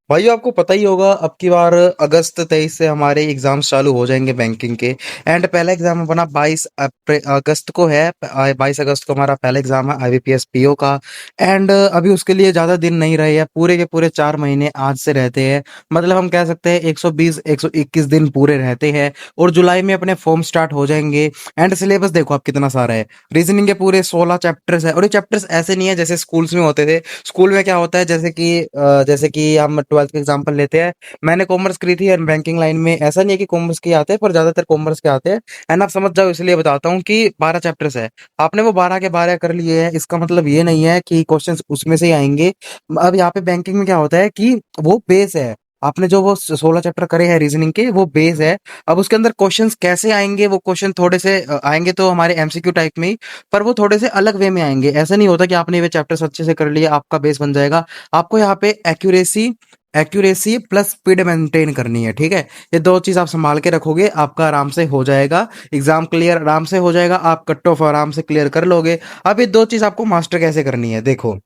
भाई आपको पता ही होगा अब की बार अगस्त 23 से हमारे एग्जाम्स चालू हो जाएंगे बैंकिंग के। एंड पहला एग्जाम अपना 22 अगस्त को है। 22 अगस्त को हमारा पहला एग्जाम है आईबीपीएस पीओ का। एंड अभी उसके लिए ज्यादा दिन नहीं रहे हैं, पूरे के पूरे 4 महीने आज से रहते हैं। मतलब हम कह सकते हैं 120 121 दिन पूरे रहते हैं। और जुलाई में अपने फॉर्म स्टार्ट हो जाएंगे। एंड सिलेबस देखो आप कितना सारा है। रीजनिंग के पूरे 16 चैप्टर्स है, और ये चैप्टर्स ऐसे नहीं है जैसे स्कूल्स में होते थे। स्कूल में क्या होता है, जैसे कि हम 12th का एग्जांपल लेते हैं। मैंने कॉमर्स करी थी, एंड बैंकिंग लाइन में ऐसा नहीं है कि कॉमर्स के आते हैं, पर ज्यादातर कॉमर्स के आते हैं। एंड आप समझ जाओ इसलिए बताता हूँ कि 12 चैप्टर्स है। आपने वो 12 के 12 कर लिए हैं, इसका मतलब ये नहीं है कि क्वेश्चंस उसमें से ही आएंगे। अब यहाँ पे बैंकिंग में क्या होता है कि वो बेस है। आपने जो वो 16 चैप्टर करे हैं रीजनिंग के, वो बेस है। अब उसके अंदर क्वेश्चंस कैसे आएंगे, वो क्वेश्चन थोड़े से आएंगे तो हमारे एमसीक्यू टाइप में ही। पर वो थोड़े से अलग वे में आएंगे। ऐसा नहीं होता कि आपने ये चैप्टर्स अच्छे से कर लिए आपका बेस बन जाएगा। आपको यहाँ पे accuracy accuracy plus speed maintain करनी है, ठीक है। ये दो चीज आप संभाल के रखोगे, आपका आराम से हो जाएगा। एग्जाम क्लियर आराम से हो जाएगा, आप कट ऑफ आराम से क्लियर कर लोगे। अब ये दो चीज आपको मास्टर कैसे करनी है, देखो।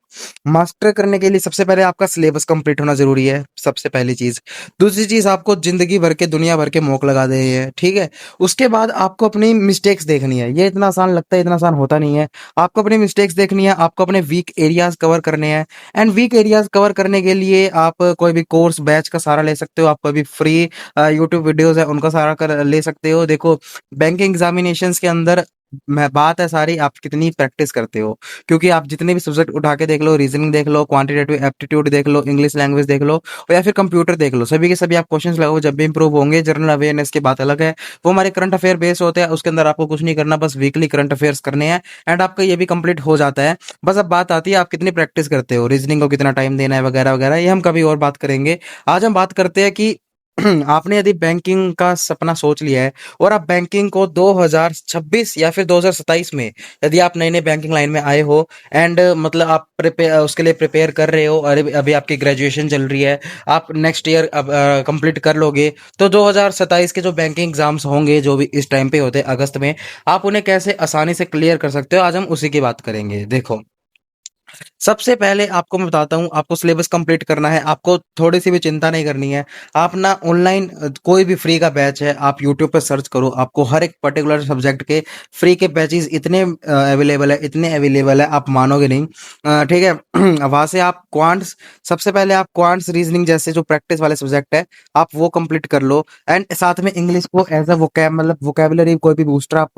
मास्टर करने के लिए सबसे पहले आपका सिलेबस कंप्लीट होना जरूरी है, सबसे पहली चीज। दूसरी चीज, आपको जिंदगी भर के दुनिया भर के मौक लगा दे हैं, ठीक है। उसके बाद आपको अपनी मिस्टेक्स देखनी है। ये इतना आसान लगता है, इतना आसान होता नहीं है। आपको अपनी मिस्टेक्स देखनी है, आपको अपने वीक एरियाज कवर करने हैं। एंड वीक एरियाज कवर करने के लिए आप कोई भी कोर्स बैच का सहारा ले सकते हो, आप कोई भी फ्री यूट्यूब वीडियोस है उनका सहारा कर ले सकते हो। देखो, बैंकिंग एग्जामिनेशंस के अंदर मैं बात है सारी आप कितनी प्रैक्टिस करते हो। क्योंकि आप जितने भी सब्जेक्ट उठा के देख लो, रीजनिंग देख लो, क्वांटिटेटिव एप्टीट्यूड देख लो, इंग्लिश लैंग्वेज देख लो, और या फिर कंप्यूटर देख लो, सभी के सभी आप क्वेश्चंस लगाओ, जब भी इंप्रूव होंगे। जनरल अवेयरनेस की बात अलग है, वो हमारे करंट अफेयर बेस होते हैं, उसके अंदर आपको कुछ नहीं करना, बस वीकली करंट अफेयर्स करने हैं। एंड आपका ये भी कंप्लीट हो जाता है। बस अब बात आती है आप कितनी प्रैक्टिस करते हो, रीजनिंग को कितना टाइम देना है, वगैरह वगैरह, ये हम कभी और बात करेंगे। आज हम बात करते हैं कि आपने यदि बैंकिंग का सपना सोच लिया है, और आप बैंकिंग को 2026 या फिर 2027 में, यदि आप नई नई बैंकिंग लाइन में आए हो, एंड मतलब आप प्रिपेयर उसके लिए प्रिपेयर कर रहे हो, और अभी अभी आपकी ग्रेजुएशन चल रही है, आप नेक्स्ट ईयर अब कंप्लीट कर लोगे, तो 2027 के जो बैंकिंग एग्जाम्स होंगे, जो भी इस टाइम पे होते हैं अगस्त में, आप उन्हें कैसे आसानी से क्लियर कर सकते हो, आज हम उसी की बात करेंगे। देखो, सबसे पहले आपको मैं बताता हूँ, आपको सिलेबस कंप्लीट करना है, आपको थोड़ी सी भी चिंता नहीं करनी है। आप ना ऑनलाइन कोई भी फ्री का बैच है, आप यूट्यूब पे सर्च करो, आपको हर एक पर्टिकुलर सब्जेक्ट के फ्री के बैचेस इतने अवेलेबल है, इतने अवेलेबल है, आप मानोगे नहीं। ठीक है। वहां से आप क्वांट्स, सबसे पहले आप क्वांट्स रीजनिंग जैसे जो प्रैक्टिस वाले सब्जेक्ट है, आप वो कंप्लीट कर लो। एंड साथ में इंग्लिश को एज अ वोकैब, मतलब वोकेबलरी कोई भी बूस्टर आप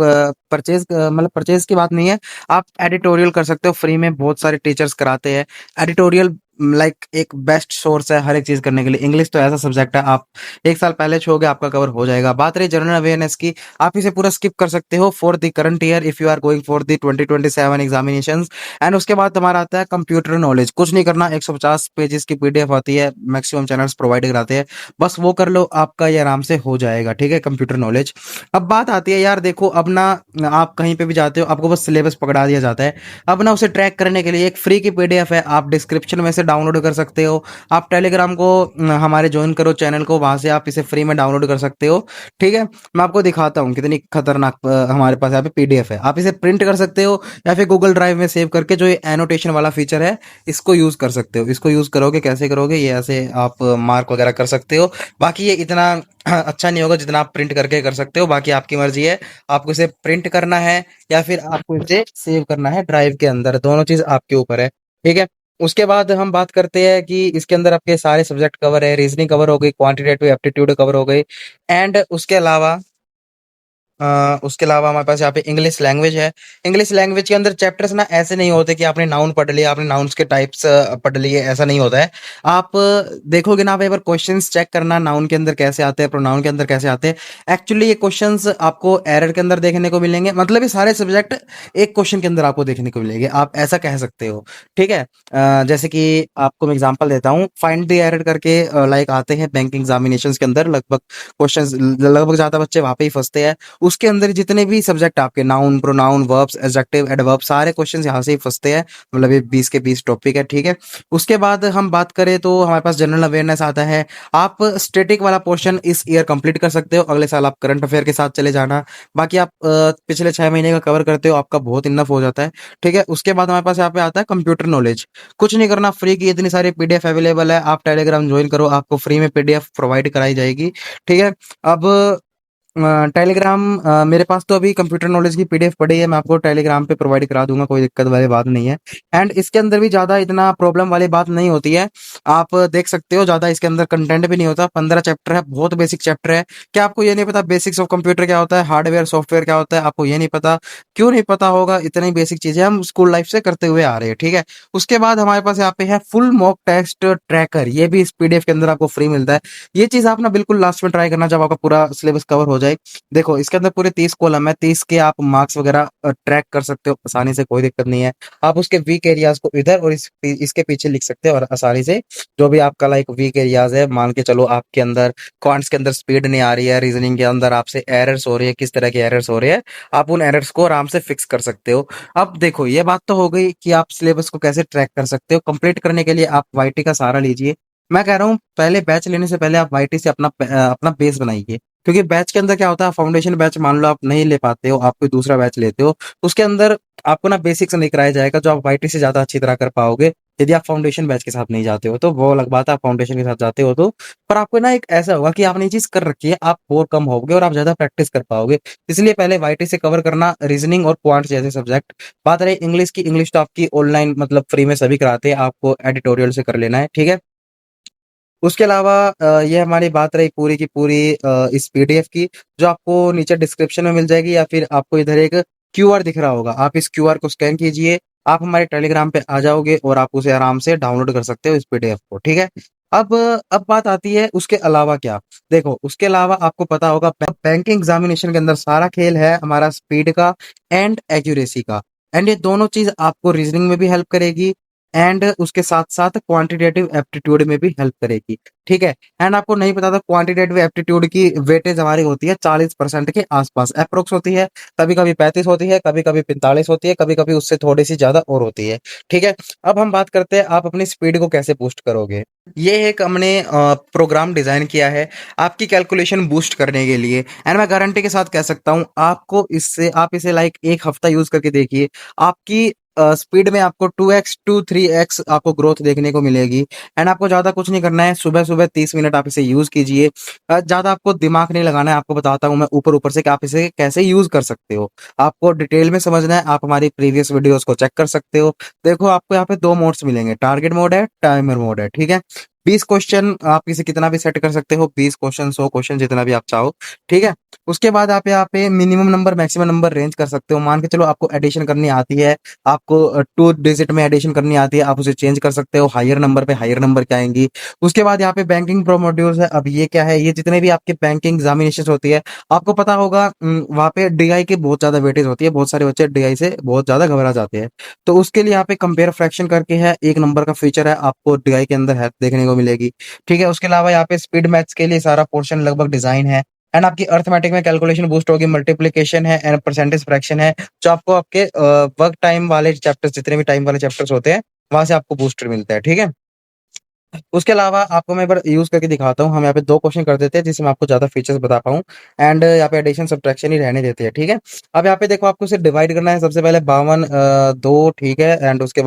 परचेज, मतलब परचेज की बात नहीं है। आप एडिटोरियल कर सकते हो, फ्री में बहुत सारे टीचर्स कराते हैं एडिटोरियल। लाइक एक बेस्ट सोर्स है हर एक चीज करने के लिए। इंग्लिश तो ऐसा सब्जेक्ट है, आप एक साल पहले छोगे आपका कवर हो जाएगा। बात रही जनरल अवेयरनेस की, आप इसे पूरा स्किप कर सकते हो for the current year if you are going for the 2027 examinations. And उसके बाद हमारा आता है कंप्यूटर नॉलेज। कुछ नहीं करना, 150 पेजेस की पीडीएफ आती है, मैक्सिमम चैनल्स प्रोवाइड कराते हैं, बस वो कर लो, आपका ये आराम से हो जाएगा, ठीक है, कंप्यूटर नॉलेज। अब बात आती है यार, देखो अब ना, आप कहीं पे भी जाते हो, आपको बस सिलेबस पकड़ा दिया जाता है। अब ना उसे ट्रैक करने के लिए एक फ्री की पीडीएफ है, आप डिस्क्रिप्शन में से डाउनलोड कर सकते हो। आप टेलीग्राम को हमारे ज्वाइन करो चैनल को, वहां से आप इसे फ्री में डाउनलोड कर सकते हो, ठीक है। मैं आपको दिखाता हूँ कितनी खतरनाक हमारे पास यहाँ पे पीडीएफ है। आप इसे प्रिंट कर सकते हो, या फिर गूगल ड्राइव में सेव करके, जो ये एनोटेशन वाला फीचर है, इसको यूज कर सकते हो। इसको यूज करोगे, कैसे करोगे, ये ऐसे आप मार्क वगैरह कर सकते हो। बाकी ये इतना अच्छा नहीं होगा जितना आप प्रिंट करके कर सकते हो, बाकी आपकी मर्जी है। आपको इसे प्रिंट करना है, या फिर आपको इसे सेव करना है ड्राइव के अंदर, दोनों चीज आपके ऊपर है, ठीक है। उसके बाद हम बात करते हैं कि इसके अंदर आपके सारे सब्जेक्ट कवर है, रीजनिंग कवर हो गई, क्वांटिटेटिव एप्टीट्यूड कवर हो गई। एंड उसके अलावा हमारे पास यहाँ पे इंग्लिश लैंग्वेज है। इंग्लिश लैंग्वेज के अंदर चैप्टर्स ना ऐसे नहीं होते कि आपने नाउन पढ़ लिया, आपने नाउन्स के टाइप्स पढ़ लिए, ऐसा नहीं होता है। आप देखोगे ना, आप एक बार क्वेश्चंस चेक करना, नाउन के अंदर कैसे आते हैं, प्रोनाउन के अंदर कैसे आते हैं। एक्चुअली ये क्वेश्चंस आपको एरर के अंदर देखने को मिलेंगे, मतलब ये सारे सब्जेक्ट एक क्वेश्चन के अंदर आपको देखने को मिलेंगे, आप ऐसा कह सकते हो, ठीक है। जैसे कि आपको मैं एग्जांपल देता हूँ, फाइंड द एरर करके लाइक आते हैं बैंक एग्जामिनेशंस के अंदर, लगभग क्वेश्चंस, लगभग ज्यादा बच्चे वहां पे ही फंसते हैं। उसके अंदर जितने भी सब्जेक्ट आपके noun, pronoun, verbs, adjective, adverb सारे क्वेश्चंस यहाँ से ही फँसते हैं। मतलब ये 20 के 20 टॉपिक है, ठीक है? उसके बाद हम बात करें तो हमारे पास जनरल अवेयरनेस आता है। आप स्टैटिक वाला पोर्शन इस ईयर कंप्लीट कर सकते हो, अगले साल आप करंट अफेयर के साथ चले जाना। बाकी आप पिछले 6 महीने का कवर करते हो, आपका बहुत इनफ हो जाता है, ठीक है? उसके बाद हमारे पास यहाँ पे आता है कंप्यूटर नॉलेज। कुछ नहीं करना, फ्री की इतनी सारी पीडीएफ अवेलेबल है, आप टेलीग्राम ज्वाइन करो, आपको फ्री में पीडीएफ प्रोवाइड कराई जाएगी, ठीक है? अब टेलीग्राम मेरे पास तो अभी कंप्यूटर नॉलेज की पीडीएफ पड़ी है, मैं आपको टेलीग्राम पे प्रोवाइड करा दूँगा, कोई दिक्कत वाली बात नहीं है। एंड इसके अंदर भी ज़्यादा इतना प्रॉब्लम वाली बात नहीं होती है। आप देख सकते हो ज़्यादा इसके अंदर कंटेंट भी नहीं होता, 15 चैप्टर है, बहुत बेसिक चैप्टर है। क्या आपको ये नहीं पता बेसिक्स ऑफ कंप्यूटर क्या होता है, हार्डवेयर, सॉफ्टवेयर क्या होता है? आपको ये नहीं पता? क्यों नहीं पता होगा? इतनी बेसिक चीज़ें हम स्कूल लाइफ से करते हुए आ रहे हैं, ठीक है? उसके बाद हमारे पास यहाँ पे है फुल मॉक टेस्ट ट्रैकर, ये भी इस पीडीएफ के अंदर आपको फ्री मिलता है। ये चीज़ आप ना बिल्कुल लास्ट में ट्राई करना जब आपका पूरा सिलेबस कवर हो जाए। देखो इसके अंदर पूरे 30 कॉलम है, 30 के आप मार्क्स वगैरह ट्रैक कर सकते हो आसानी से, कोई दिक्कत नहीं है। आप उसके वीक एरियाज को इधर और इसके पीछे लिख सकते हो और आसानी से जो भी आपका लाइक वीक एरियाज है, मान के चलो आपके अंदर क्वांट्स के अंदर स्पीड नहीं आ रही है, रीजनिंग के अंदर आपसे एरर्स हो रही है, किस तरह के एरर्स हो रहे हैं, आप उन एरर्स को आराम से फिक्स कर सकते हो। अब देखो ये बात तो हो गई कि आप सिलेबस को कैसे ट्रैक कर सकते हो। कंप्लीट करने के लिए आप वाईटी का सहारा लीजिए। मैं कह रहा हूँ पहले बैच लेने से पहले आप वाईटी से अपना बेस बनाइए, क्योंकि बैच के अंदर क्या होता है, फाउंडेशन बैच मान लो आप नहीं ले पाते हो, आप कोई दूसरा बैच लेते हो, उसके अंदर आपको ना बेसिक्स नहीं कराया जाएगा जो आप वाईटी से ज्यादा अच्छी तरह कर पाओगे यदि आप फाउंडेशन बैच के साथ नहीं जाते हो। तो वो अलग बात है, आप फाउंडेशन के साथ जाते हो तो, पर आपको ना एक ऐसा होगा कि आपने ये चीज कर रखी है, आप बोर कम होगे और आप ज्यादा प्रैक्टिस कर पाओगे। इसलिए पहले वाईटी से कवर करना, रीजनिंग और क्वांट्स जैसे सब्जेक्ट। बात रही इंग्लिश की, इंग्लिश तो आपकी ऑनलाइन मतलब फ्री में सभी कराते हैं, आपको एडिटोरियल से कर लेना है, ठीक है? उसके अलावा ये हमारी बात रही पूरी की पूरी इस पीडीएफ की, जो आपको नीचे डिस्क्रिप्शन में मिल जाएगी या फिर आपको इधर एक क्यूआर दिख रहा होगा, आप इस क्यूआर को स्कैन कीजिए, आप हमारे टेलीग्राम पे आ जाओगे और आप उसे आराम से डाउनलोड कर सकते हो इस पीडीएफ को, ठीक है? अब बात आती है उसके अलावा क्या? देखो उसके अलावा आपको पता होगा बैंकिंग एग्जामिनेशन के अंदर सारा खेल है हमारा स्पीड का एंड एक्यूरेसी का। एंड ये दोनों चीज आपको रीजनिंग में भी हेल्प करेगी एंड उसके साथ-साथ क्वांटिटेटिव एप्टीट्यूड में भी हेल्प करेगी, ठीक है? एंड आपको नहीं पता था क्वांटिटेटिव एप्टीट्यूड की वेटेज हमारी होती है 40% के आसपास, एप्रोक्स होती है, कभी-कभी 35 होती है, कभी-कभी 45 होती है, कभी-कभी उससे थोड़ी-सी ज़्यादा और होती है, ठीक है? अब हम बात करते हैं आप अपनी स्पीड को कैसे बूस्ट करोगे? ये एक हमने प्रोग्राम डिज़ाइन किया है आपकी कैलकुलेशन बूस्ट करने के लिए, एंड मैं गारंटी के साथ कह सकता हूँ आपको इससे आप इसे लाइक 1 हफ्ता यूज़ करके देखिए, आपकी स्पीड में आपको 2x 2-3x आपको ग्रोथ देखने को मिलेगी। एंड आपको ज़्यादा कुछ नहीं करना है, सुबह-सुबह 30 मिनट आप इसे यूज़ कीजिए। ज़्यादा आपको दिमाग नहीं लगाना है, आपको बताता हूँ मैं ऊपर-ऊपर से कि आप इसे कैसे यूज़ कर सकते हो। आपको डिटेल में समझना है, आप हमारी प्रीवियस वीडियोज़ को चेक कर सकते हो। देखो आपको यहाँ पे 2 मोड्स मिलेंगे, टारगेट मोड है, टाइमर मोड है, ठीक है? 20 क्वेश्चन आप इसे कितना भी सेट कर सकते हो, 20 क्वेश्चन, 100 क्वेश्चन जितना भी आप चाहो, ठीक है? उसके बाद आप यहाँ पे minimum number, maximum number range कर सकते हो। मान के चलो आपको एडिशन करनी आती है, आपको 2 डिजिट में एडिशन करनी आती है, आप उसे चेंज कर सकते हो, हायर नंबर पे हायर नंबर क्या आएँगी। उसके बाद यहाँ पे बैंकिंग प्रो मॉड्यूल्स है, अब ये क्या है? ये जितने भी आपके बैंकिंग एग्ज़ामिनेशंस होती है, आपको पता होगा वहाँ पे डीआई की बहुत ज़्यादा वेटेज होती है, बहुत सारे बच्चे डीआई से बहुत ज़्यादा घबरा जाते हैं। तो उसके लिए यहाँ पे कंपेयर फ्रैक्शन करके है, 1 नंबर का फीचर है, आपको डीआई के अंदर है देखने को मिलेगी, ठीक है? उसके अलावा यहाँ पे स्पीड मैथ्स के लिए सारा पोर्शन लगभग डिज़ाइन है। एंड आपकी अर्थमेटिक में कैलकुलेशन बूस्ट होगी, मल्टीप्लिकेशन है एंड परसेंटेज फ्रैक्शन है, जो आपको आपके वर्क टाइम वाले चैप्टर्स जितने भी टाइम वाले चैप्टर्स होते हैं, वहाँ से आपको बूस्टर मिलता है, ठीक है? उसके अलावा आपको मैं एक बार यूज़ करके दिखाता हूँ। हम यहाँ पे 2 क्वेश्चन कर देते हैं जिससे मैं आपको ज़्यादा फीचर्स बता पाऊँ एंड यहाँ पे एडिशन सब्ट्रैक्शन ही रहने देते हैं, ठीक है? अब यहाँ पे देखो आपको इसे डिवाइड करना है, सबसे पहले 52 2 ठीक है, एंड उसके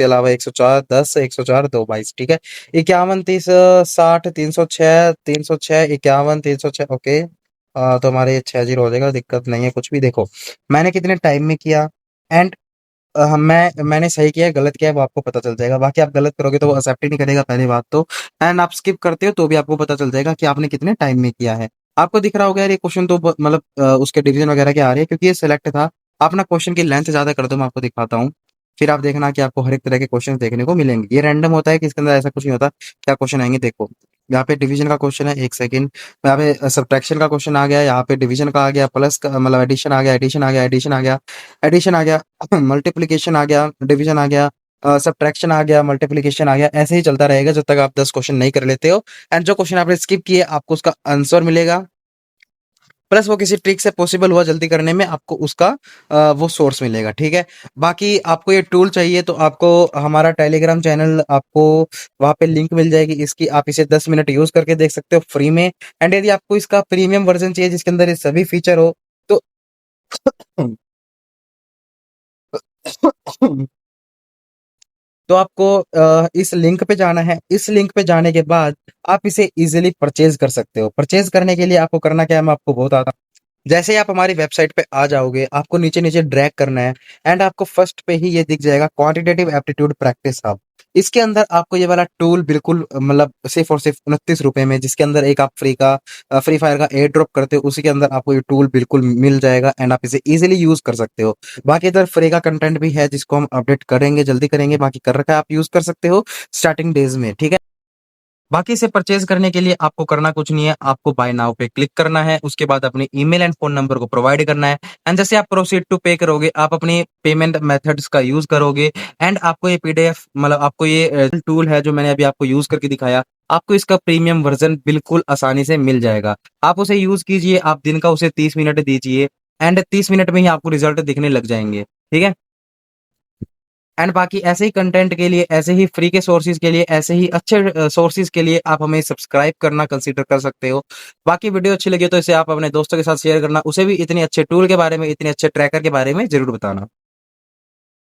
अलावा 104 10 104 2 22 ठीक है? 51 30 60 306 306 51 306 ओके। तो हमारे ये 6 ज़ीरो हो जाएगा, दिक्कत नहीं है कुछ भी। देखो मैंने कितने टाइम में किया एंड मैंने सही किया है, गलत किया है वो आपको पता चल जाएगा। बाकी आप गलत करोगे तो वो एक्सेप्ट ही नहीं करेगा पहली बात तो। एंड आप स्किप करते हो तो भी आपको पता चल जाएगा कि आपने कितने टाइम में किया है। आपको दिख रहा होगा यार ये क्वेश्चन तो मतलब उसके डिवीजन वगैरह के आ रहे हैं क्योंकि ये सिलेक्ट था। आप ना क्वेश्चन की लेंथ ज़्यादा कर दो, मैं आपको दिखाता हूँ। फिर आप देखना कि आपको हर एक तरह के क्वेश्चन देखने को मिलेंगे। ये रैंडम होता है कि इसके अंदर ऐसा कुछ नहीं होता। क्या क्वेश्चन आएंगे देखो। यहाँ पे डिवीजन का क्वेश्चन है, एक सेकंड। यहाँ पे सब्ट्रैक्शन का क्वेश्चन आ गया, यहाँ पे डिवीजन का आ गया, प्लस का मतलब एडिशन आ गया, एडिशन आ गया, एडिशन आ गया, एडिशन आ गया, मल्टीप्लिकेशन आ गया, डिवीजन आ गया, सब्ट्रैक्शन आ गया, मल्टीप्लिकेशन आ गया। ऐसे ही चलता रहेगा जब तक आप 10 क्वेश्चन नहीं कर लेते हो। एंड जो क्वेश्चन आपने स्किप किए आपको उसका आंसर मिलेगा। प्लस वो किसी ट्रिक से पॉसिबल हुआ जल्दी करने में, आपको उसका वो सोर्स मिलेगा, ठीक है। बाकी आपको ये टूल चाहिए तो आपको हमारा टेलीग्राम चैनल, आपको वहां पे लिंक मिल जाएगी इसकी, आप इसे 10 मिनट यूज करके देख सकते हो फ्री में। एंड यदि आपको इसका प्रीमियम वर्जन चाहिए जिसके अंदर ये सभी फीचर हो तो तो आपको इस लिंक पे जाना है। इस लिंक पे जाने के बाद आप इसे इजीली परचेज कर सकते हो। परचेज करने के लिए आपको करना क्या है, मैं आपको बताता हूँ। जैसे ही आप हमारी वेबसाइट पे आ जाओगे, आपको नीचे-नीचे ड्रैग करना है एंड आपको फर्स्ट पे ही ये दिख जाएगा क्वांटिटेटिव एप्टीट्यूड प्रैक्टिस हब। इसके अंदर आपको ये वाला टूल बिल्कुल मतलब सिर्फ़ और सिर्फ़ ₹29 में, जिसके अंदर एक आप फ्री फायर का एयर ड्रॉप करते हो, उसी के अंदर आपको ये टूल बिल्कुल मिल जाएगा एंड आप इसे ईज़िली यूज़ कर सकते हो। बाकी इधर फ्री का कंटेंट भी है जिसको हम अपडेट करेंगे, जल्दी करेंगे, बाकी कर रखा है, आप यूज़ कर सकते हो स्टार्टिंग डेज़ में, ठीक है? बाकी इसे परचेज़ करने के लिए आपको करना कुछ नहीं है, आपको बाय नाउ पे क्लिक करना है, उसके बाद अपनी ईमेल एंड फ़ोन नंबर को प्रोवाइड करना है एंड जैसे आप प्रोसीड टू पे करोगे, आप अपनी पेमेंट मेथड्स का यूज़ करोगे एंड आपको ये पीडीएफ मतलब आपको ये टूल है जो मैंने अभी आपको यूज़ करके दिखाया, आपको इसका प्रीमियम वर्ज़न बिल्कुल आसानी से मिल जाएगा। आप उसे यूज़ कीजिए, आप दिन का उसे 30 मिनट दीजिए एंड 30 मिनट में ही आपको रिज़ल्ट दिखने लग जाएँगे, ठीक है? एंड बाकी ऐसे ही कंटेंट के लिए, ऐसे ही फ्री के सोर्सेज़ के लिए, ऐसे ही अच्छे सोर्सेज़ के लिए आप हमें सब्सक्राइब करना कंसीडर कर सकते हो। बाकी वीडियो अच्छी लगी तो इसे आप अपने दोस्तों के साथ शेयर करना, उसे भी इतने अच्छे टूल के बारे में, इतने अच्छे ट्रैकर के बारे में ज़रूर बताना।